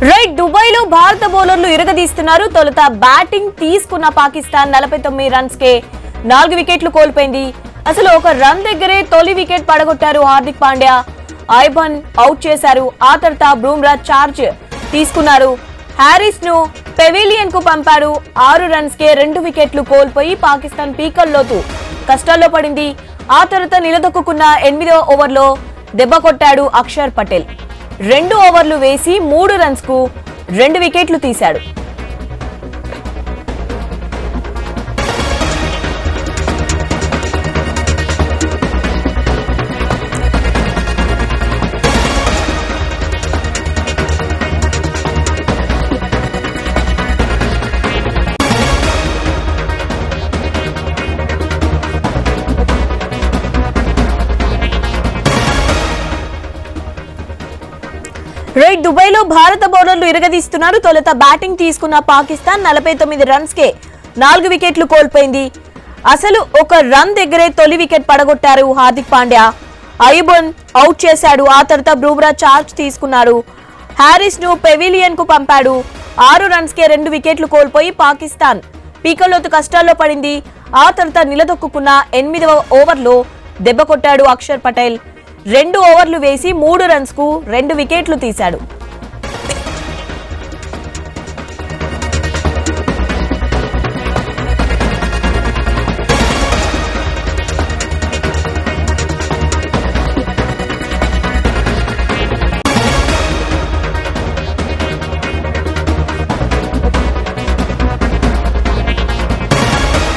Right Dubai లో భారత బౌలర్లు ఇరగదీస్తున్నారు. తొలుత బ్యాటింగ్ తీసుకున్న పాకిస్తాన్ 49 రన్స్ కే 4 వికెట్లు కోల్పోయింది. అసలు ఒక రన్ దగ్గరే తొలి వికెట్ పడగొట్టారు హార్దిక్ పాండ్యా. ఐబన్ అవుట్ చేశారు. ఆ తర్వాత బుమ్రా చార్జ్ తీసుకున్నారు. హ్యారిస్ ను పెవిలియన్ కు పంపారు. 6 రన్స్ కే 2 వికెట్లు కోల్పోయి పాకిస్తాన్ పీకల్లోతు కష్టాల్లో పడింది. ఆ తర్వాత నిలదొక్కున్న 8వ ఓవర్లో దెబ్బ కొట్టాడు అక్షర్ పటేల్. 2 ఓవర్లు వేసి 3 రన్స్ కు 2 వికెట్లు తీశాడు. రైట్ దుబాయ్ లో భారత బౌలర్లు ఇరగదీస్తున్నారు. తొలుత బ్యాటింగ్ తీసుకున్న పాకిస్తాన్ 49 రన్స్ కే 4 వికెట్లు కోల్పోయింది. అసలు ఒక రన్ దగ్గరే తొలి వికెట్ పడగొట్టారు హార్దిక్ పాండ్యా. ఐబన్ అవుట్ చేశాడు. ఆ తర్వాత బుమ్రా చార్జ్ తీసుకున్నారు. హ్యారిస్ ను పెవిలియన్ కు పంపాడు. 6 రన్స్ కే 2 వికెట్లు కోల్పోయి పాకిస్తాన్ పీకల్లోతు కష్టాల్లో పడింది. ఆ తర్వాత నిలదొక్కున్న 8వ ఓవర్లో దెబ్బ కొట్టాడు అక్షర్ పటేల్. 2 ఓవర్లు వేసి 3 రన్స్ కు 2 వికెట్లు తీశాడు.